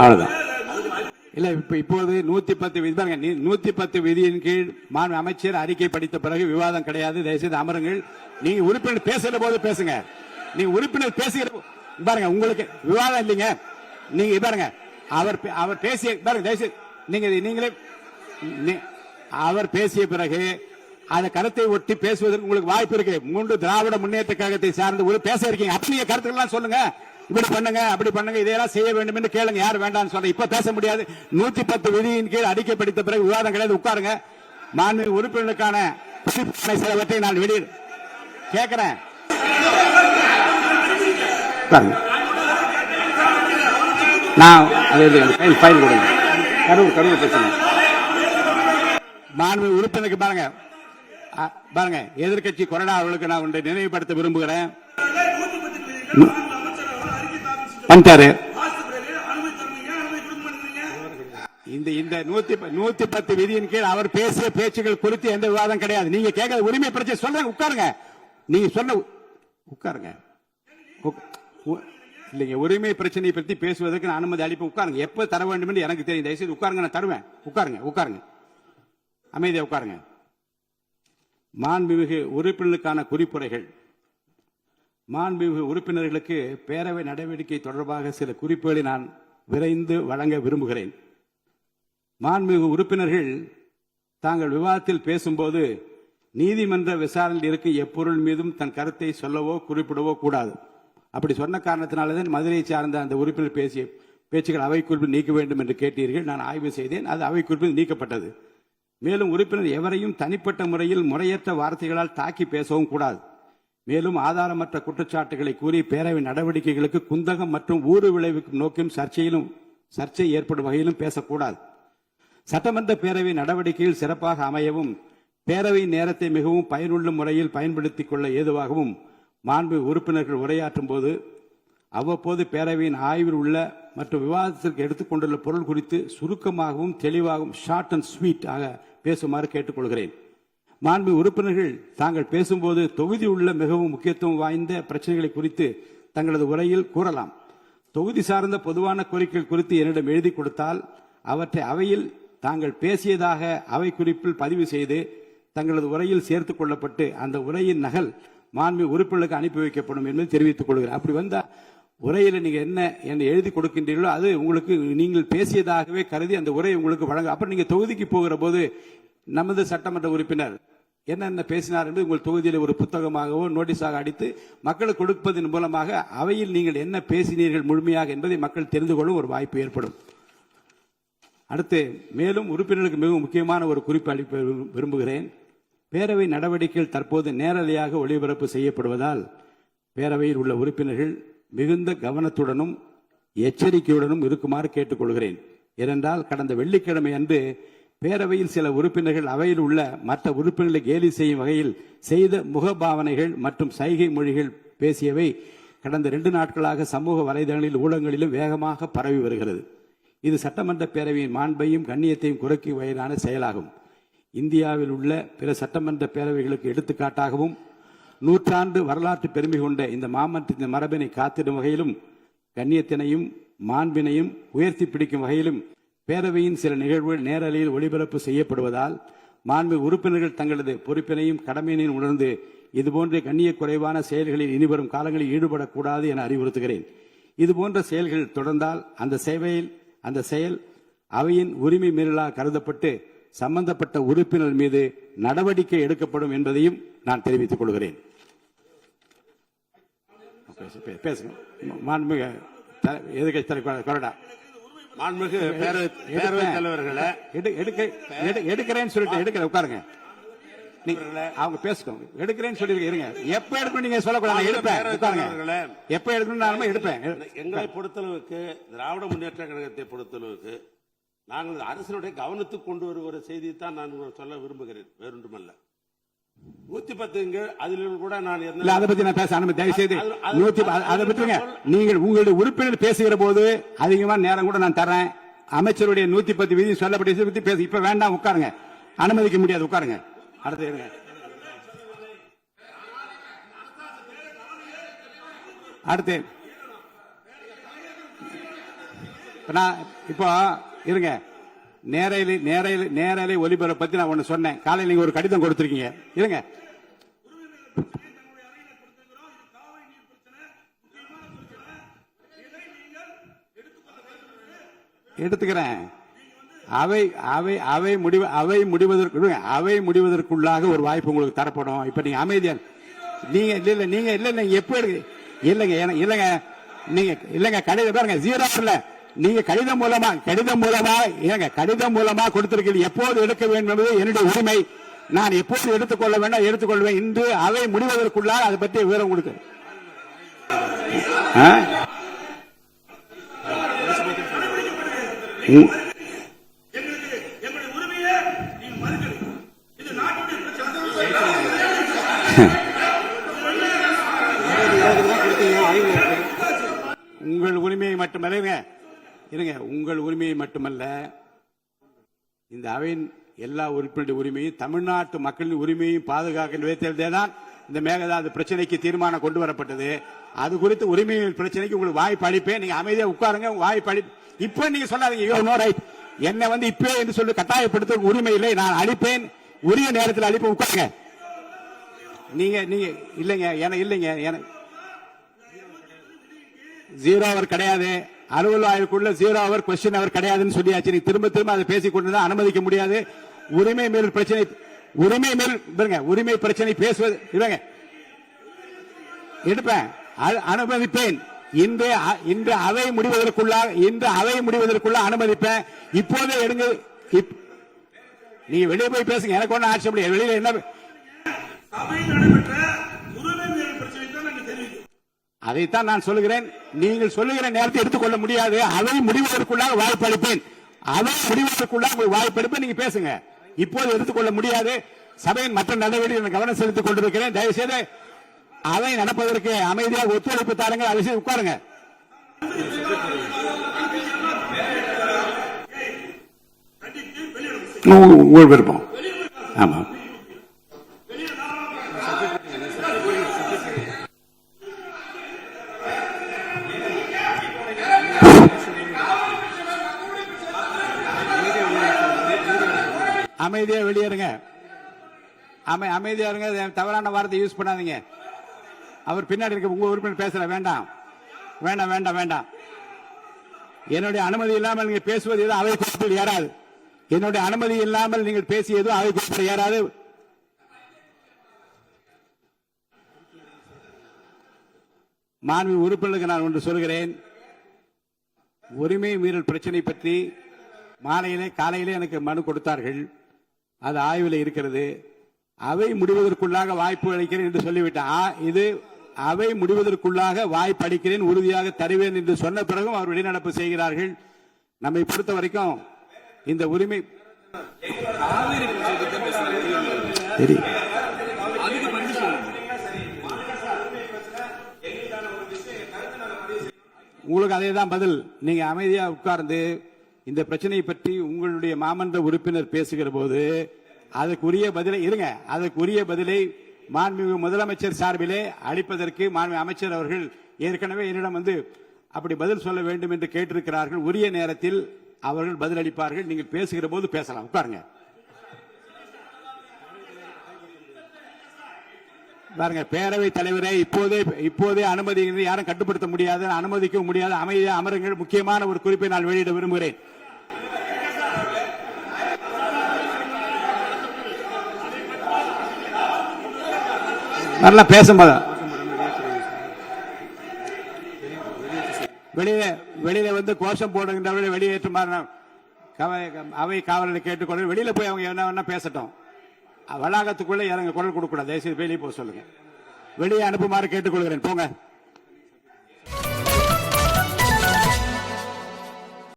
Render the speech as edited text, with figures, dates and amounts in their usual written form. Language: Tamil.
அவ்வளவுதான். இல்ல இப்போது 110 விதி பாருங்க, 110 விதியின் கீழ் மாண்பு அமைச்சர் அறிக்கை படித்த பிறகு விவாதம் கிடையாது. தயவுசெய்து அமருங்கள். நீங்க உறுப்பினர் பேசுற போது பேசுங்க. நீங்க உறுப்பினர் பேசுகிற பாருங்க, உங்களுக்கு விவாதம் இல்லைங்க. நீங்க பாருங்க, அவர் பேசிய பாருங்க, தயவுசெய்து நீங்களே அவர் பேசிய பிறகு அந்த கருத்தை ஒட்டி பேசுவதற்கு உங்களுக்கு வாய்ப்பு இருக்கு. 3 திராவிட முன்னேற்ற கழகத்தை சார்ந்து ஒரு பேச இருக்கீங்க. அப்படியே கருத்துக்கள்லாம் சொல்லுங்க. இப்படி பண்ணுங்க, அப்படி பண்ணுங்க, இதெல்லாம் செய்ய வேண்டும் என்று கேளுங்க. யார் வேண்டாம்னு சொல்ற இப்ப பேச முடியாது. 110 விதியின் கீழ் அறிக்கை படித்த பிறகு விவாதம் கிடையாது. உட்காருங்க. மாண்பு உறுப்பினருக்கான சிலவற்றை நான் வெளியே கேட்கிறேன். நான் ஃபைல் கொடுங்க. கரூர் பிரச்சனை மாண்பு உறுப்பினருக்கு பாருங்க எதிர்கட்சி கொறடா அவர்களுக்கு நான் ஒன்றை நினைவுபடுத்த விரும்புகிறேன். இந்த 110 விதியின் கீழ் அவர் பேசிய பேச்சுகள் குறித்து எந்த விவாதம் கிடையாது. நீங்க கேட்க உரிமை பிரச்சனை சொல்றாங்க. உட்காருங்க. நீங்க சொன்ன உட்காருங்க. இல்லைங்க, உரிமை பிரச்சனை பற்றி பேசுவதற்கு நான் அனுமதி அளிப்பேன். உட்காருங்க. எப்ப தர வேண்டும் என்று எனக்கு தெரியும். தயவுசெய்து உட்காருங்க, நான் தருவேன். உட்காருங்க. அமைதியா உட்காருங்க. மாண்புமிகு உறுப்பினருக்கான குறிப்புரைகள். மாண்புமிகு உறுப்பினர்களுக்கு பேரவை நடவடிக்கை தொடர்பாக சில குறிப்புகளை நான் விரைந்து வழங்க விரும்புகிறேன். மாண்புமிகு உறுப்பினர்கள் தாங்கள் விவாதத்தில் பேசும்போது நீதிமன்ற விசாரணையில் இருக்கும் எப்பொருள் மீதும் தன் கருத்தை சொல்லவோ குறிப்பிடவோ கூடாது. அப்படி சொன்ன காரணத்தினால்தான் மதுரையை சார்ந்த அந்த உறுப்பினர் பேசிய பேச்சுகள் அவை குறிப்பில் நீக்க வேண்டும் என்று கேட்டீர்கள். நான் ஆய்வு செய்தேன். அது அவை குறிப்பில் நீக்கப்பட்டது. மேலும் உறுப்பினர் எவரையும் தனிப்பட்ட முறையில் முறையற்ற வார்த்தைகளால் தாக்கி பேசவும் கூடாது. மேலும் ஆதாரமற்ற குற்றச்சாட்டுகளை கூறி பேரவை நடவடிக்கைகளுக்கு குந்தகம் மற்றும் ஊறு விளைவிக்கும் நோக்கிலும் சர்ச்சை ஏற்படும் வகையிலும் பேசக்கூடாது. சட்டமன்ற பேரவை நடவடிக்கையில் சிறப்பாக அமையவும் பேரவை நேரத்தை மிகவும் பயனுள்ள முறையில் பயன்படுத்திக் கொள்ள ஏதுவாகவும் மாண்பு உறுப்பினர்கள் உரையாற்றும் போது அவ்வப்போது பேரவையின் ஆய்வில் உள்ள மற்றும் விவாதத்திற்கு எடுத்துக்கொண்டுள்ள பொருள் குறித்து சுருக்கமாகவும் தெளிவாகவும் ஷார்ட் அண்ட் ஸ்வீட் ஆக பேசுமாறு கேட்டுக்கொள்கிறேன். மாண்பு உறுப்பினர்கள் தாங்கள் பேசும்போது தொகுதி உள்ள மிகவும் முக்கியத்துவம் வாய்ந்த பிரச்சனைகளை குறித்து தங்களது உரையில் கூறலாம். தொகுதி சார்ந்த பொதுவான கோரிக்கைகள் குறித்து என்னிடம் எழுதி கொடுத்தால் அவற்றை அவையில் தாங்கள் பேசியதாக அவை குறிப்பில் பதிவு செய்து தங்களது உரையில் சேர்த்துக் கொள்ளப்பட்டு அந்த உரையின் நகல் மாண்பு உறுப்பினர்களுக்கு அனுப்பி வைக்கப்படும் என்பதை தெரிவித்துக் கொள்கிறேன். அப்படி வந்தா உரையில நீங்க என்ன எழுதி கொடுக்கின்றீர்களோ அது உங்களுக்கு நீங்கள் பேசியதாகவே கருதி அந்த உரை உங்களுக்கு வழங்க. அப்புறம் நீங்க தொகுதிக்கு போகிற போது நமது சட்டமன்ற உறுப்பினர் என்னென்ன பேசினார் என்று உங்கள் தொகுதியில் ஒரு புத்தகமாகவோ நோட்டீஸாக அடித்து மக்களுக்கு கொடுப்பதன் மூலமாக அவையில் நீங்கள் என்ன பேசினீர்கள் முழுமையாக என்பதை மக்கள் தெரிந்து கொள்ளும் ஒரு வாய்ப்பு ஏற்படும். அடுத்து மேலும் உறுப்பினர்களுக்கு மிகவும் முக்கியமான ஒரு குறிப்பு அளிக்க விரும்புகிறேன். பேரவை நடவடிக்கைகள் தற்போது நேரலையாக ஒளிபரப்பு செய்யப்படுவதால் பேரவையில் உள்ள உறுப்பினர்கள் மிகுந்த கவனத்துடனும் எச்சரிக்கையுடனும் இருக்குமாறு கேட்டுக்கொள்கிறேன். ஏனென்றால் கடந்த வெள்ளிக்கிழமை அன்று பேரவையில் சில உறுப்பினர்கள் அவையில் உள்ள மற்ற உறுப்பினர்களை கேலி செய்யும் வகையில் செய்த முகபாவனைகள் மற்றும் சைகை மொழிகள் பேசியவை கடந்த 2 நாட்களாக சமூக வலைதளங்களில் ஊடகங்களிலும் வேகமாக பரவி வருகிறது. இது சட்டமன்ற பேரவையின் மாண்பையும் கண்ணியத்தையும் குறைக்கும் வகையிலான செயலாகும். இந்தியாவில் உள்ள பிற சட்டமன்ற பேரவைகளுக்கு எடுத்துக்காட்டாகவும் நூற்றாண்டு வரலாற்று பெருமை கொண்ட இந்த மாமன்றத்தின் மரபினை காத்திடும் வகையிலும் கண்ணியத்தினையும் மாண்பினையும் உயர்த்தி பிடிக்கும் வகையிலும் பேரவையின் சில நிகழ்வுகள் நேரலையில் ஒளிபரப்பு செய்யப்படுவதால் மாண்பு உறுப்பினர்கள் தங்களது பொறுப்பினையும் கடமையினையும் உணர்ந்து இதுபோன்ற கண்ணிய குறைவான செயல்களில் இனிவரும் காலங்களில் ஈடுபடக்கூடாது என அறிவுறுத்துகிறேன். இதுபோன்ற செயல்கள் தொடர்ந்தால் அந்த செயல் அவையின் உரிமை மீறலாக கருதப்பட்டு சம்பந்தப்பட்ட உறுப்பினர் மீது நடவடிக்கை எடுக்கப்படும் என்பதையும் நான் தெரிவித்துக் கொள்கிறேன். மாண்புமிகு பேரவைத் தலைவர்களை எடுக்கிறேன்னு சொல்லிட்டு எடுக்கிற உட்காருங்க. அவங்க பேசுறோம் எடுக்கிறேன்னு சொல்லி இருங்க. எப்ப எடுக்கணும் நீங்க சொல்லக்கூடாது. எடுப்பேன். எப்ப எடுக்கணும் எடுப்பேன். எங்களை பொறுத்தளவுக்கு திராவிட முன்னேற்ற கழகத்தை பொறுத்தளவுக்கு நாங்கள் அரசினுடைய கவனத்துக்கு கொண்டு வருகிற செய்தியை தான் நான் சொல்ல விரும்புகிறேன். வேறொன்றுமல்ல. 110 அதில் கூட நான் அதை பத்தி நான் பேச அனுமதி தயவு செய்து அதை பற்றிங்க. நீங்கள் உங்களுடைய உறுப்பினர் பேசுகிற போது அதிகமான நேரம் கூட நான் தரேன். அமைச்சருடைய 110 விதி சொல்லப்பட்ட பத்தி பேச இப்ப வேண்டாம். உட்காருங்க. அனுமதிக்க முடியாது. உட்காருங்க. அடுத்து இருங்க. அடுத்து நான் இப்போ இருங்க, நேரலை ஒலிபரப்பை பத்தி நான் ஒன்னு சொன்னேன். காலையில் நீங்க ஒரு கடிதம் கொடுத்திருக்கீங்க. இருங்க, எடுத்துக்கிறேன். அவை முடிவதற்குள்ளாக ஒரு வாய்ப்பு உங்களுக்கு தரப்படும். இப்ப நீங்க அமைதியா நீங்க எப்ப இல்லங்க கடிதம் பாருங்க, ஜீரோ இல்ல, நீங்க கடிதம் மூலமா கொடுத்திருக்கீங்க. எப்போது எடுக்க வேண்டும் என்பது என்னுடைய உரிமை. நான் எப்போது எடுத்துக்கொள்ள வேண்டாம் எடுத்துக்கொள்வேன். இன்று அவை முடிவதற்குள்ளாக அதை பற்றி விவரம் கொடுக்க உங்கள் உரிமையை மட்டுமல்ல, இருங்க, உங்கள் உரிமையை மட்டுமல்ல, இந்த அவையின் எல்லா உறுப்பினருடைய உரிமையும் தமிழ்நாட்டு மக்களின் உரிமையும் பாதுகாக்கின்ற விதத்தில் தான் இந்த மேகதாது பிரச்சனைக்கு தீர்மானம் கொண்டு வரப்பட்டது. அது குறித்து உரிமை பிரச்சனைக்கு உங்களுக்கு வாய்ப்பு அளிப்பேன். நீங்க அமைதியா உட்காருங்க, வாய்ப்பு அளி. இப்ப நீங்க சொல்லாதீங்க என்ன இப்பே என்று சொல்லி கட்டாயப்படுத்த உரிமை இல்லை. நான் அளிப்பேன், உரிய நேரத்தில் அளிப்பேன். உட்காருங்க. நீங்க இல்லைங்க ஜீரோ அவர் கிடையாது. அலுவல் ஆய்வுக்குள்ள ஜீரோ அவர் கொஸ்டின் அவர் கிடையாதுன்னு சொல்லியாச்சு. நீ திரும்ப அதை பேசிக் கொண்டு அனுமதிக்க முடியாது. உரிமை மேல் பிரச்சனை பேசுவது இல்லைங்க, எடுப்பேன், அனுமதிப்பேன். இன்று அவை முடிவதற்குள்ள அனுமதிப்பேன். இப்போதே எடுங்க. நீங்க வெளியே போய் பேசுங்க, எனக்கு ஒன்னும் ஆட்சி முடியாது. வெளியில என்ன அதைத்தான் நான் சொல்லுகிறேன். நீங்கள் சொல்லுகிற நேரத்தை எடுத்துக்கொள்ள முடியாது. அவை முடிவதற்குள்ளாக வாய்ப்பு அளிப்பேன். அவை முடிவதற்குள்ளாக வாய்ப்பு அளிப்பேன். நீங்க பேசுங்க. இப்போது எடுத்துக்கொள்ள முடியாது. சபையின் மற்ற நடவடிக்கைகள் கவனம் செலுத்திக் கொண்டிருக்கிறேன். தயவுசெய்து அவை நடப்பதற்கு அமைதியாக ஒத்துழைப்பு தாருங்கள். அதை செய்து உட்காருங்க. உங்கள் விருப்பம். ஆமா, அமைதியா வெளியேறுங்க. அமைதியா இருங்க. தவறான வார்த்தை யூஸ் பண்ணாதீங்க. அவர் பின்னாடி இருக்க உங்க உறுப்பினர் பேசல. வேண்டாம். என்னுடைய அனுமதி இல்லாமல் நீங்க பேசுவது எதுவும் அவை குறிப்பில் ஏறாது. என்னுடைய அனுமதி இல்லாமல் நீங்கள் பேசியதோ அவை குறிப்பில் ஏறாது. மாண்பு உறுப்பினருக்கு நான் ஒன்று சொல்கிறேன். உரிமை மீறல் பிரச்சனை பற்றி காலையிலே எனக்கு மனு கொடுத்தார்கள். அது ஆய்வில் இருக்கிறது. அவை முடிவதற்குள்ளாக வாய்ப்பு அளிக்கிறேன் என்று சொல்லிவிட்டேன். இது அவை முடிவதற்குள்ளாக வாய்ப்பு அளிக்கிறேன், உறுதியாக தருவேன் என்று சொன்ன பிறகும் அவர் வெளிநடப்பு செய்கிறார்கள். நம்மை பொறுத்த வரைக்கும் இந்த உரிமை உங்களுக்கு அதே தான் பதில். நீங்க அமைதியா உட்கார்ந்து இந்த பிரச்சனையை பற்றி உங்களுடைய மாமன்ற உறுப்பினர் பேசுகிற போது அதற்குரிய பதிலை மாண்புமிகு முதலமைச்சர் சார்பிலே அளிப்பதற்கு மாண்புமிகு அமைச்சர் அவர்கள் ஏற்கனவே என்னிடம் அப்படி பதில் சொல்ல வேண்டும் என்று கேட்டிருக்கிறார்கள். உரிய நேரத்தில் அவர்கள் பதில் அளிப்பார்கள். நீங்கள் பேசுகிற போது பேசலாம். உட்காருங்க. பாருங்க, பேரவைத் தலைவரை இப்போதே அனுமதி யாரும் கட்டுப்படுத்த முடியாது, அனுமதிக்க முடியாது. அமைதியா அமருங்கள். முக்கியமான ஒரு குறிப்பை நான் வெளியிட விரும்புகிறேன். நல்லா பேசும்போது வெளியில கோஷம் போடுகின்றவர்களை வெளியேற்றுமாறு அவை காவலரை கேட்டுக்கொண்டு வெளியில போய் அவங்க என்ன பேசட்டும். வளாகத்துக்குள்ள இறங்க குரல் கொடுக்க கூடாது. தயவுசெய்து வெளியே போக சொல்லுங்க. வெளியே அனுப்புமாறு கேட்டுக்கொள்கிறேன். போங்க.